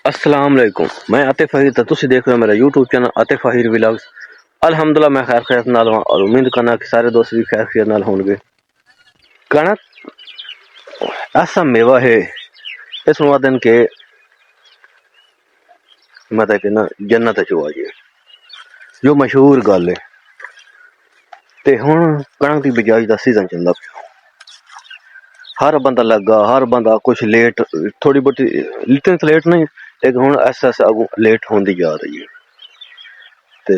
अस्सलाम वालेकुम। मैं आतिफ अहीर तो तुसी देख रहे हो मेरा YouTube channel Atif Ahir vlogs. अल्हम्दुलिल्लाह मैं खैर खैरियत नाल हां और उम्मीद करना कि सारे दोस्त भी खैर खैरियत नाल होंगे। कणक ऐसा मेवा है इस मुआदन के मतलब कि ना जन्नत चो आ जाए जो मशहूर गल है। ते हुण कणक की बिजाई का सीजन चलदा पिया। हर बंदा लगा, हर बंदा कुछ लेट, थोड़ी बहुती इतनी तो लेट नहीं, लेकिन हुण ऐसा ऐसा लेट होंदी जा रही है। ते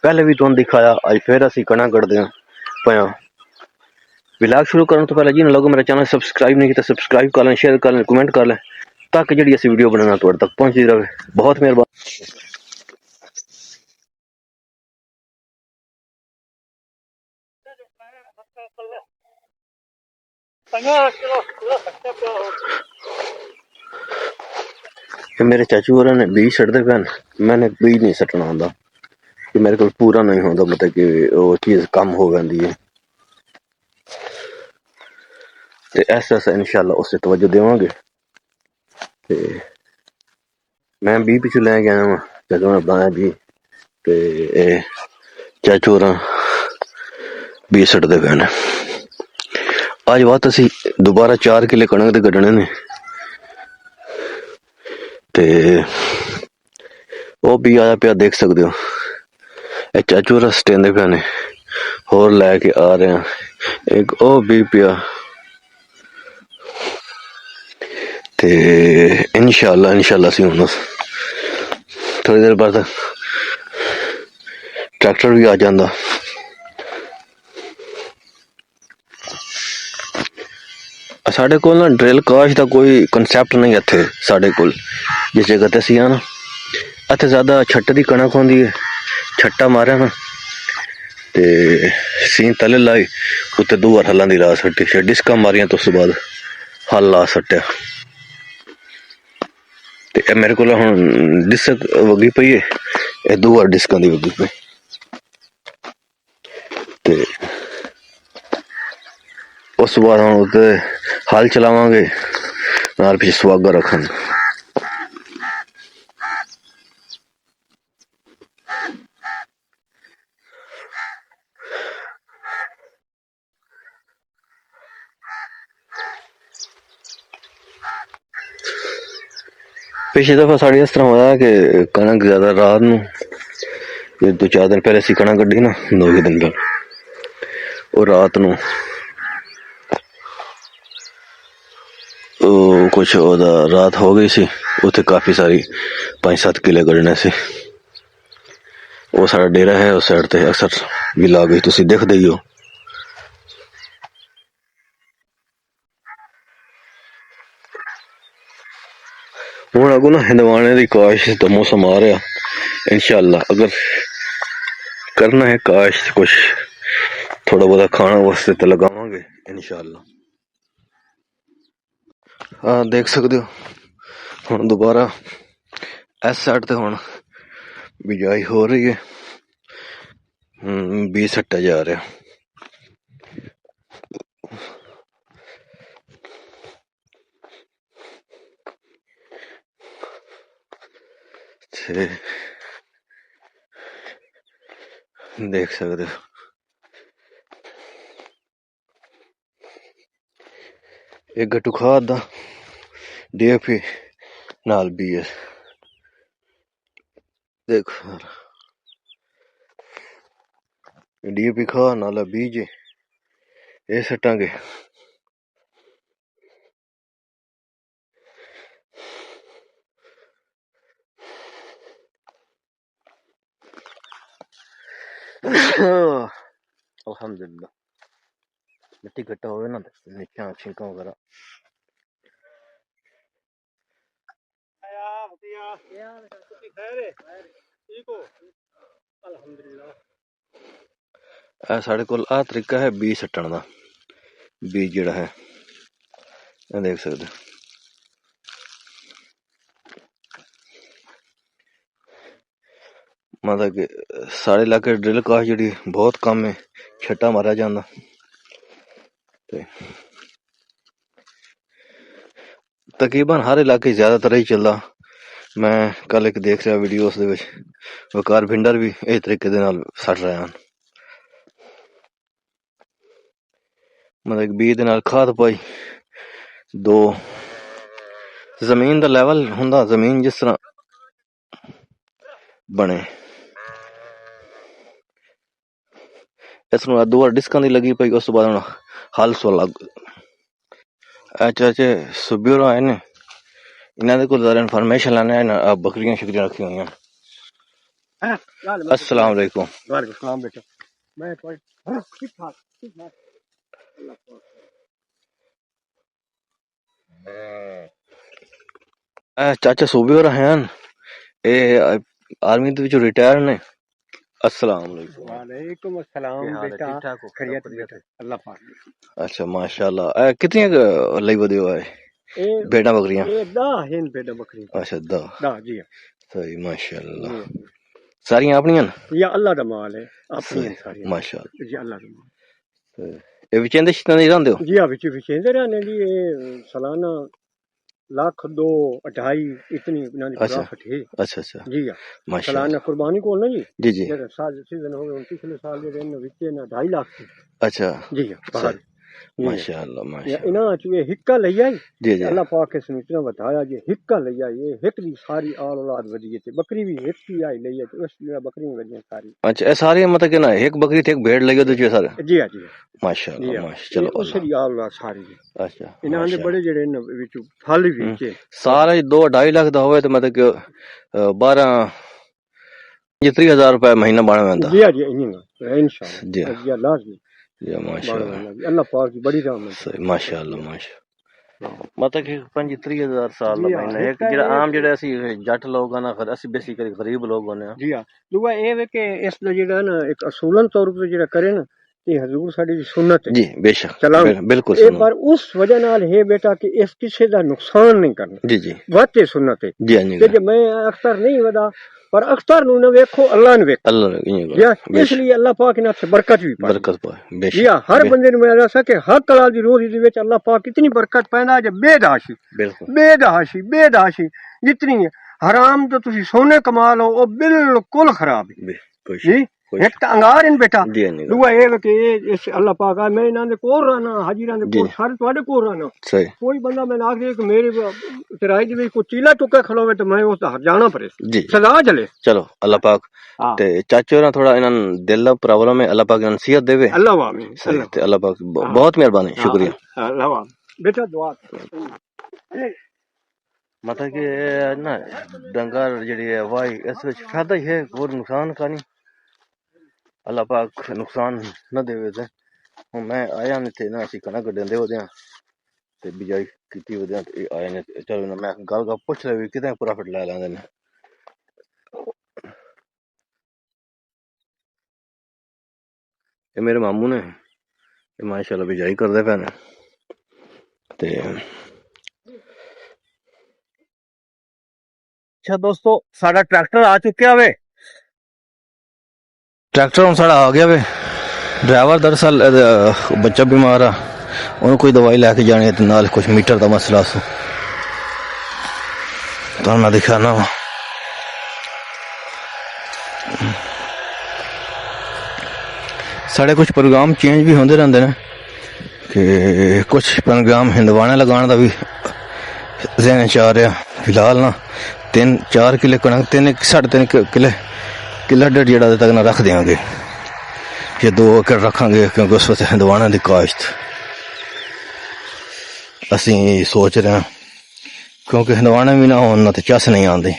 पहले भी तुहानू दिखाया, अज फिर असी कणक कड्डदे पए। व्लॉग शुरू करने तो पहले जिन्हें लोगों मेरा चैनल सब्सक्राइब नहीं किया सब्सक्राइब कर लें, शेयर कर लें, कमेंट कर लें ताकि जी असी वीडियो बनाना तुहाडे तक पहुंचती रहे। बहुत मेहरबानी। मेरे चाचू होर ने बीज सटदे पे, मैंने बीज नहीं सटना आंदा कि मेरे को पूरा नहीं होता, मतलब कि वो चीज कम हो जाती है। ते ऐसा ऐसा इंशाल्लाह उससे तवज्जो देवांगे। ते मैं बीज पिछू लै गया वहां, चाचू ने बनाया बीज, ते चाचू होर बीज सटदे पे ने। अज बात असी दोबारा 4 किले कणक दे कड्ढने ने, ते वो भी आया पिया देख सकते हो। चाचू होर सटेंदे पे ने, होर लैके आ रहे हैं। एक ओ भी पिया, ते इंशाल्लाह इंशाल्लाह असी हुण थोड़ी देर बाद ट्रैक्टर भी आ जांदा। साढ़े कोल ना ड्रिल काश का कोई कंसैप्ट नहीं इत्थे साढ़े कोल। जिस जगह ते असी ना इत्थे ज्यादा छट्टे दी कणक होंदी है। छट्टा मारेआ ना ते सीन तले लाई, उत्ते 2 बार हल्लां दी ला सट्टी, फिर डिस्कां मारियां तो उसदे बाद हल ला सट्टेआ। ते मेरे कोल हुण डिस्क वगी पई है, 2 बार डिस्कां दी वगी पई। ते उस बाद हम उत्ते हल चलावांगे, नाल पिछे सुहागा रखांगे। पिछली दफा साढ़े इस तरह होया कि कणक ज्यादा रात नू, 2-4 दिन पहले असी कणक कड्ढी ना, 2 दिन पहले, और रात नू कुछ रात हो गई सी, उत्थे काफी सारी 5-7 किले कड्ढने से। वो सारा डेरा है उस साइड ते, अक्सर व्लॉग विच तुसी दिखदे ही हो। हुण अगों ना हिंदवाने दी काश दा मौसम आ रहा, इंशाल्लाह अगर करना है काश कुछ थोड़ा बहुता खाना वास्ते तो लगावांगे इंशाल्लाह। देख सकते हो हुण दोबारा इस साइड ते हुण बिजाई हो रही है, बीज सट्टा जा रहा। देख सकते हो एक गट्टू खाद दा DAP नाल बीज, देखो DAP खाद नाल बीज ये सट्टांगे। अल्हम्दुलिल्लाह मिट्टी कट्टा होवे ना नीचे छिंका वगैरह। साढ़े कोल आ तरीका है बीज सट्टण दा। बीज जेड़ा है देख सकते मतलब कि साढ़े इलाके ड्रिल काश जी बहुत कम है, छट्टा मारा जाता। तकरीबन हर इलाके ज्यादातर ही चलता ਮੈਂ ਕੱਲ ਇੱਕ ਦੇਖ ਰਿਹਾ ਵੀਡੀਓ, ਉਸ ਦੇ ਵਿੱਚ ਵਕਾਰ ਭਿੰਡਰ ਵੀ ਇਸ ਤਰੀਕੇ ਦੇ ਨਾਲ ਸੱਟ ਰਹੇ ਹਨ। ਮਤਲਬ ਬੀਜ ਦੇ ਨਾਲ ਖਾਦ ਪਾਈ, ਦੋ ਜ਼ਮੀਨ ਦਾ ਲੈਵਲ ਹੁੰਦਾ, ਜ਼ਮੀਨ ਜਿਸ ਤਰ੍ਹਾਂ ਬਣੇ ਇਸ ਨੂੰ ਦੋ ਵਾਰ ਡਿਸਕਾਂ ਦੀ ਲੱਗੀ ਪਈ। ਉਸ ਤੋਂ ਬਾਅਦ ਹੁਣ ਹਲ ਸੋ ਲੱਗ ਚਾਚੇ ਸੁਬੀਰ ਆਏ ਨੇ, ਇਹਨਾਂ ਦੇ ਕੋਲ ज़रा इन्फॉर्मेशन लाने हैं। बकरियां शकरियां रखी हुई हैं। अस्सलाम वालेकुम। वालेकुम सलाम बेटा। मैं ठीक ठाक ठीक ठाक। चाचा सुबीर हैं, आर्मी ਦੇ ਵਿੱਚੋਂ ਰਿਟਾਇਰ ਨੇ। अस्सलाम वालेकुम। वालेकुम अस्सलाम बेटा। ठीक ठाक हो? खैरियत बेटा, अल्लाह पाक। अच्छा माशाल्लाह। कितनी ਲਈ ਵਧੇ ਹੋਏ भेड़ा बकरियां? ये 10 हैं बेटा बकरी। अच्छा 10 जी सही माशाल्लाह। सारियां अपनियां या अल्लाह दा माल है, अपनी सारी माशाल्लाह जी अल्लाह दा माल। ਇਹ ਵਿਚੇਂਦੇ ਸ਼ਿਤਾਂ ਨਹੀਂ ਰਹਿੰਦੇ ਹੋ? जी हाँ विचेंदे रहने दी सालाना लाख 2 2.5 इतनी ना दी प्रॉफिट है। अच्छा अच्छा जी हाँ माशाल्लाह। सालाना कुर्बानी को ना जी जी जी साल सीजन हो गए पिछले साल दे दिन विच ना 2.5 लाख थी। अच्छा जी हाँ माशाल्लाह माशाल्लाह। इना चुए हिक्का लई आई जी जी अल्लाह पाक के सुनितना बताया जी हिक्का लई आई। ये हिक दी सारी औलाद वधी ते बकरी भी हिक ही आई लई तो उस बकरी वधी सारी। अच्छा ये सारी मतलब कि ना एक बकरी थी, एक भेड़ लगी तो जी सर? जी हाँ जी माशाल्लाह माशाल्लाह। चलो उस दी औलाद सारी। अच्छा इना दे बड़े जेड़े न विच फल भी चे सारे 2-2.5 लाख दा होवे तो मतलब कि 12-30,000 रुपए महीना बन वेंदा। जी हाँ जी इंशाल्लाह जी जी लाजमी जी माशाल्लाह। अल्लाह पाक की बड़ी रहमत सही माशाल्लाह माशाल्लाह। मतलब कि 25-30,000 साल दा महीना एक जेड़ा आम जेड़े ਅਸੀਂ ਜੱਟ ਲੋਕ ਆ ਨਾ, ਅਸੀਂ ਬੇਸਿਕਲੀ ਗਰੀਬ ਲੋਕ ਹੁੰਦੇ ਆ। जी हां दूआ ए वे के इस दा जेड़ा ना एक असूलन तौर पे जेड़ा करे ना ते हजूर साडी दी सुन्नत है। जी बेशक बिल्कुल एक बार उस वजह नाल है बेटा कि इस किसी दा नुकसान नहीं करना। जी जी वाते सुन्नत है। जी हां जे मैं अख्तर नहीं वदा पर अख्तर नु न देखो अल्लाह ने देखो अल्लाह ने इसलिए अल्लाह पाक ने अच्छे बरकत भी पाई। बरकत पाए बेशक। जी हां हर बंदे नु मैं दसा के हक हलाल दी रोजी दे विच अल्लाह पाक इतनी बरकत पैंदा जे बेदहाशी बेदहाशी जितनी हराम तो तुसी सोने कमा लो वो बिल्कुल खराब है जी। एक तो अंगार इन बेटा दूआ ये कि इस अल्लाह पाक आ मैं इन्हां दे कोल रहना हाजीरां दे कोल सारे तुहाडे कोल रहना। सही कोई बंदा मैं आख दे कि मेरे किराए दे विच कोई चीला टुक्का खलोवे तो मैं उस दा जाना पड़े सदा चले। चलो अल्लाह पाक ते चाचो ना थोड़ा इन्हां दिल दा प्रॉब्लम है, अल्लाह पाक इन्हां सेहत देवे। अल्लाह आमीन सही ते अल्लाह पाक बहुत मेहरबानी शुक्रिया अल्लाह बेटा दुआ मतलब कि ना डंगर जेड़ी है वाही इस विच फायदा ही है और नुकसान का नहीं। अल्लाह पाक नुकसान न देवे ते हुन मैं आया ने थे ना असी कणक गड्डेंदे होदे हां ते बिजाई कीती होदे हां ते आए ने चलो ना मैं गल पुछ ले कितने प्रॉफिट लै लैंदे ने। ये मेरे मामू ने माशाल्लाह बिजाई करदे पे ने ते अच्छा दोस्तों साडा ट्रैक्टर आ चुक्या वे। ट्रैक्टर हुन साडा आ गया वे। ड्राइवर दरअसल बच्चा बीमार आ, उन्हें कोई दवाई लैके जानी है, नाल कुछ मीटर का मसला सो तो मैं दिखाना वा। साढ़े कुछ प्रोग्राम चेंज भी होंदे रहंदे ने कि कुछ प्रोग्राम हिंदवाने लगाने का भी ज़हन च आ रहा। फिलहाल ना 3-4 किले कणक 3-3.5 किला डेढ़ जेड़ा तक ना रख देंगे या 2 एकड़ रखांगे क्योंकि उस वक्त हिंदवाना की काश्त असी सोच रहे हैं क्योंकि हिंदवाने भी ना होना तो चस नहीं आती।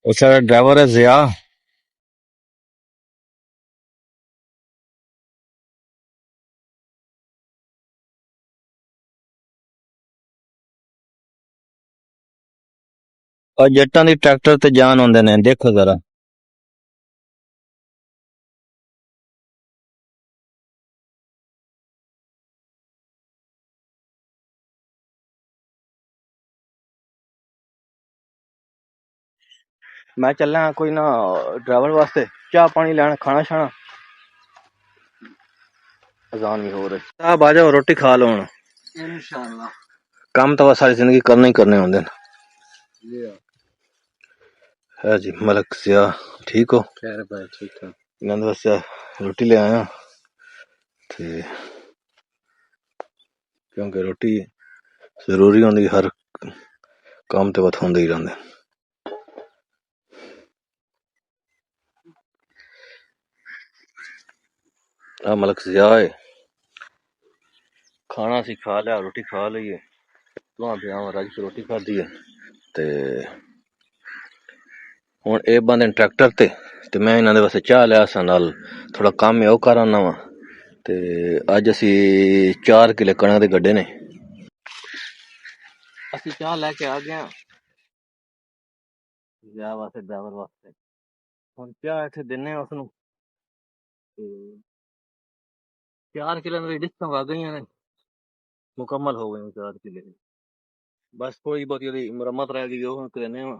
और सारा ड्राइवर है जिया और जट्टां दी ट्रैक्टर ते जान होंदे ने देखो जरा। मैं चलना कोई ना ड्राइवर वास्ते चाह पानी लैन खाना शाना अजान भी हो रही साहब आ जाओ रोटी खा लो हुण इंशाल्लाह। काम तो सारी जिंदगी करने ही करने होंदे न है जी मलक सिया ठीक हो खैर भाई ठीक है इन्होंने वास्ते रोटी ले आया ते क्योंकि रोटी जरूरी होंदी हर काम ते बत होंदे ही रहंदे आ मलक सिया है खाना सी खा लिया रोटी खा ली तुहां ब्याह राज रोटी खाधी है ते हुण ए बंदे ट्रैक्टर ते मैं इन्हां दे वास्ते चाह लिया सा नाल थोड़ा काम है ओह कर आना वा ते अज असी 4 किले कणक दे गड्ढे ने असी चाह लैके आ गए ब्याह वास्ते ड्राइवर वास्ते हुण चाह इत्थे दिन्ने उसनू ते 4 किले दी डिस्कां आ गईयां ने मुकम्मल हो गए 4 किले बस थोड़ी बहुत यदि मुरम्मत रह गई ओह करने वा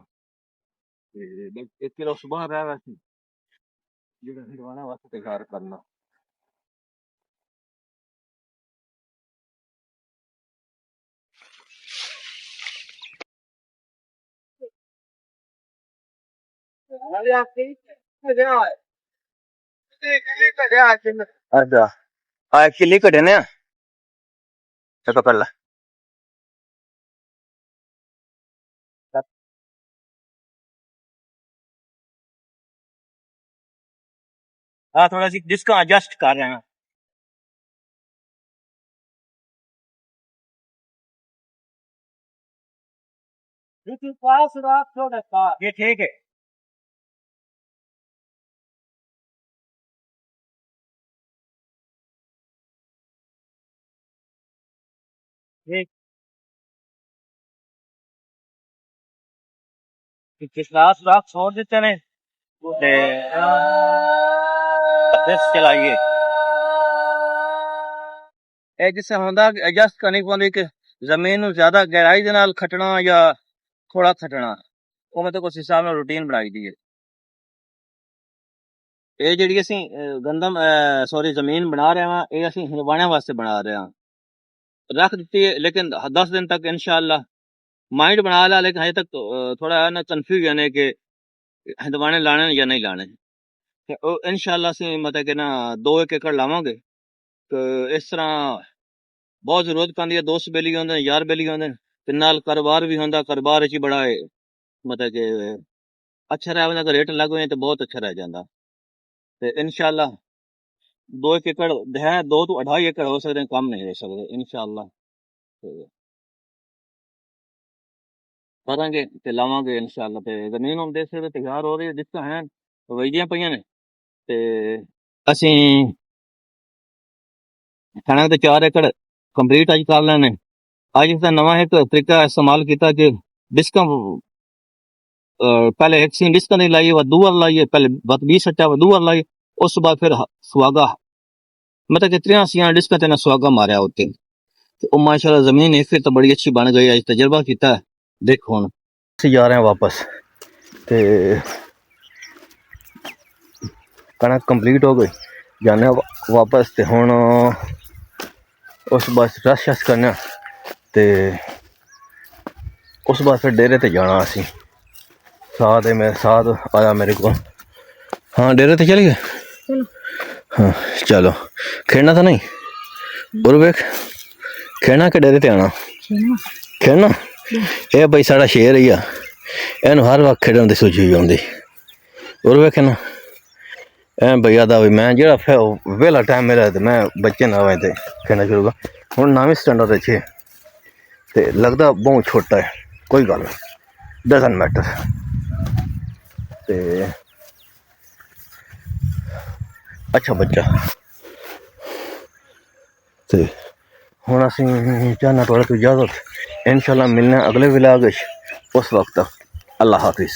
ते 1 किलो सुबह रह वैसी जेड़ा हिरवाने वास्ते तैयार करना अच्छा आ किले कटे ने पकड़ ला हाँ थोड़ा सी डिस्का एडजस्ट कर रहे हैं ये ठीक है ठीक पिछला सुराख छोड़ देते ने ते बस चलाइए ए जिससे होंदा एडजस्ट करनी पौंदी कि जमीन नू ज्यादा गहराई दे नाल खटना या थोड़ा खटना ਉਹ ਮੈਂ ਤਾਂ ਕੁछ हिसाब ਨਾਲ रूटीन बनाई दी है ਇਹ ਜਿਹੜੀ ਅਸੀਂ ਗੰਦਮ ਸੌਰੀ ਜ਼ਮੀਨ ਬਣਾ ਰਹੇ ਹਾਂ ਇਹ ਅਸੀਂ ਹਿਰਵਾਣਿਆਂ ਵਾਸਤੇ ਬਣਾ ਰਹੇ ਹਾਂ रख दी है लेकिन 10 दिन तक इंशाल्लाह माइंड बना लिया लेकिन अजे तक थोड़ा ना कंफ्यूजन है कि हिंदवाने लाने या नहीं लाने इंशाल्लाह से मतलब कि ना 2 एकड़ लावांगे तो इस तरह बहुत जरूरत पैंदी है दोस्त बेली होंदे यार बेली होंदे ते नाल कारोबार भी होंदा कारोबार च बड़ा है मतलब कि अच्छा रह अगर रेट लग गए तो बहुत अच्छा रह जाता ते इंशाल्लाह 2 एकड़ है 2 तो 2.5 एकड़ हो सकते कम नहीं हो सकते इंशाल्लाह ਕਰਾਂਗੇ ਤੇ ਲਾਵਾਂਗੇ ਇਨਸ਼ਾਅੱਲਾ ਤੇ ਜ਼ਮੀਨ ਹੁਣ ਦੇਖ ਸਕਦੇ ਤਿਆਰ ਹੋ ਰਹੀ ਹੈ ਜਿੱਦਾਂ ਹੈ ਵਈਆਂ ਪਈਆਂ ਨੇ ਤੇ ਅਸੀਂ ਕਣਕ ਦੇ 4 ਏਕੜ ਕੰਪਲੀਟ ਅੱਜ ਕਰ ਲੈਣੇ ਅੱਜ ਦਾ ਨਵਾਂ ਇੱਕ ਤਰੀਕਾ ਇਸਤੇਮਾਲ ਕੀਤਾ ਕਿ डिस्कम पहले एक सीन डिस्का नहीं लाइए वह दूर लाइए पहले बत 20 सट्टा वह दूर लाइए उस बाद फिर सुहागा मतलब कि 3 डिस्का तेना सुहागा मारिया होते तो माशाल्लाह जमीन एक फिर तो बड़ी अच्छी बन गई आज तजर्बा किया देखो हुण ਅਸੀਂ ਜਾ ਰਹੇ ਹਾਂ वापस ਤੇ कणक कंप्लीट हो गई जाने वापस ते हुण उस बस रश शश करने ते उस बाद फिर डेरे ते जाना असी साथ है मेरे साथ आया मेरे को हाँ डेरे ते चलिए हाँ चलो खेलना था नहीं और वेख खेलना के डेरे ते आना खेलना ये भाई साड़ा शेर ही आ इनू हर वक्त खेडन दी सूझी हुई होंदी और वेखे ना ऐ भैया दा भी मैं जेड़ा वेला टाइम मेरा ते मैं बच्चे ना आवे ते खेलना शुरू कर हुण नवीं स्टैंडर्ड अच्छे ते लगदा बहुत छोटा है कोई गल नहीं डजन मैटर ते अच्छा बच्चा ते हुण असीं चाहना थोड़ा तो इजाजत इंशाल्लाह मिलना अगले व्लॉग उस वक्त तक अल्लाह हाफिज।